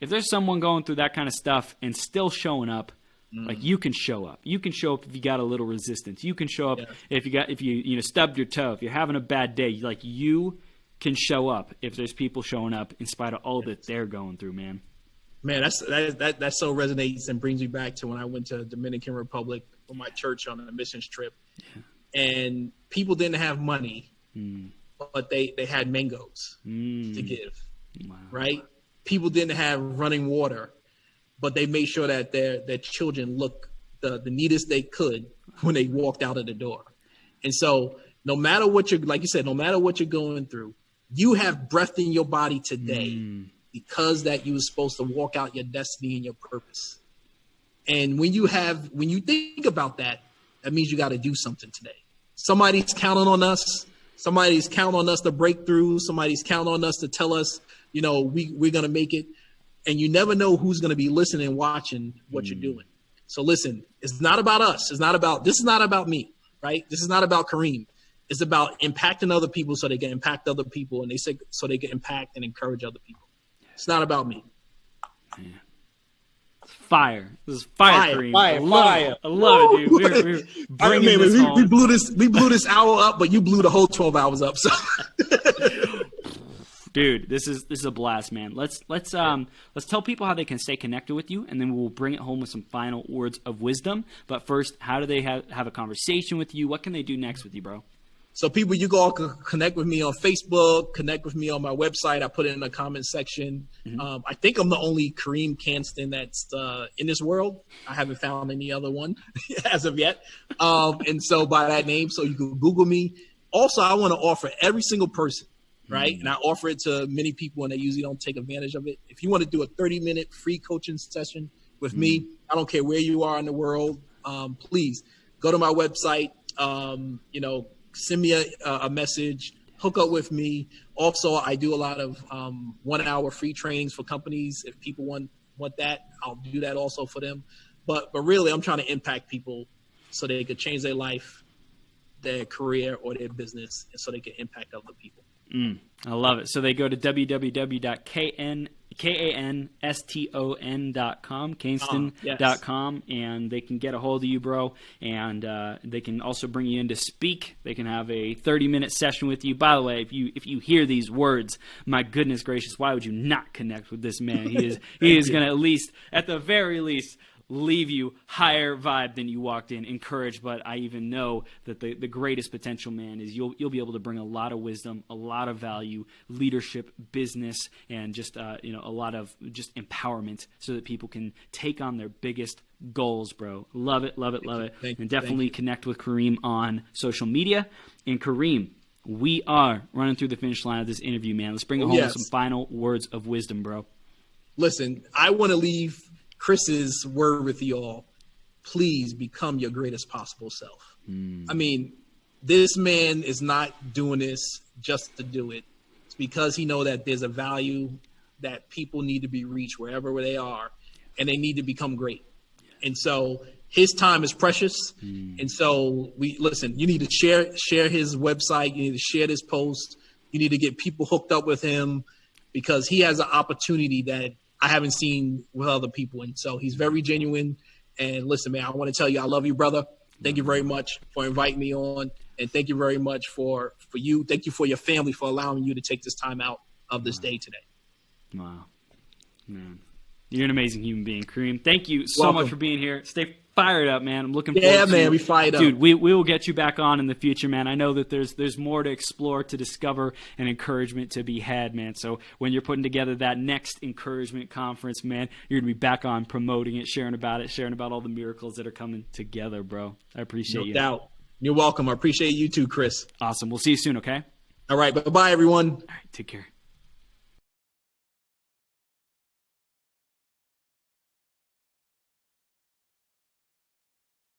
if there's someone going through that kind of stuff and still showing up, like, you can show up. You can show up if you got a little resistance. You can show up if you stubbed your toe, if you're having a bad day. Like, you can show up if there's people showing up in spite of all that they're going through, man. Man, that so resonates and brings me back to when I went to Dominican Republic for my church on a missions trip, and people didn't have money, but they had mangoes to give. Wow. Right? People didn't have running water, but they made sure that their children looked the neatest they could when they walked out of the door. And so no matter what like you said, no matter what you're going through, you have breath in your body today because that you were supposed to walk out your destiny and your purpose. And when you think about that, that means you got to do something today. Somebody's counting on us. Somebody's counting on us to break through. Somebody's counting on us to tell us, we're going to make it. And you never know who's going to be listening and watching what you're doing. So listen, it's not about us. This is not about me, right? This is not about Karriem. It's about impacting other people so they can impact other people, and so they can impact and encourage other people. It's not about me. Man. Fire. This is fire, Karriem. Fire. I love it, dude. We're bringing this home. We blew this hour up, but you blew the whole 12 hours up. So dude, this is a blast, man. Let's tell people how they can stay connected with you, and then we'll bring it home with some final words of wisdom. But first, how do they have a conversation with you? What can they do next with you, bro? So people, you all can connect with me on Facebook, connect with me on my website. I put it in the comment section. I think I'm the only Karriem Kanston that's in this world. I haven't found any other one as of yet. And so by that name, so you can Google me. Also, I want to offer every single person, right? And I offer it to many people, and they usually don't take advantage of it. If you want to do a 30-minute free coaching session with me, I don't care where you are in the world, please go to my website, send me a message, hook up with me. Also, I do a lot of 1-hour free trainings for companies. If people want that, I'll do that also for them. But really, I'm trying to impact people so they could change their life, their career, or their business, and so they can impact other people. I love it. So they go to www.kanston.com, Kanston.com, and they can get a hold of you, bro. And they can also bring you in to speak. They can have a 30-minute session with you. By the way, if you hear these words, my goodness gracious, why would you not connect with this man? He is going to at the very least, leave you higher vibe than you walked in, encouraged. But I even know that the greatest potential, man, is you'll be able to bring a lot of wisdom, a lot of value, leadership, business, and just a lot of just empowerment so that people can take on their biggest goals, bro. Love it. And definitely connect with Karriem on social media. And Karriem, we are running through the finish line of this interview, man. Let's bring it home with some final words of wisdom, bro. Listen, I want to leave Chris's word with you all. Please become your greatest possible self. I mean, this man is not doing this just to do it. It's because he knows that there's a value that people need to be reached wherever they are, and they need to become great. And so his time is precious. And so you need to share his website. You need to share this post. You need to get people hooked up with him, because he has an opportunity that I haven't seen with other people. And so he's very genuine. And listen, man, I want to tell you, I love you, brother. Thank you very much for inviting me on. And thank you very much for you. Thank you for your family for allowing you to take this time out of this day today. Wow. Man. You're an amazing human being, Karriem. Thank you so much for being here. Stay fired up, man. I'm looking forward to it. Yeah, man, we fired up. Dude, we will get you back on in the future, man. I know that there's more to explore, to discover, and encouragement to be had, man. So when you're putting together that next encouragement conference, man, you're going to be back on promoting it, sharing about all the miracles that are coming together, bro. I appreciate you. No doubt. You're welcome. I appreciate you too, Chris. Awesome. We'll see you soon, okay? All right. Bye-bye, everyone. All right. Take care.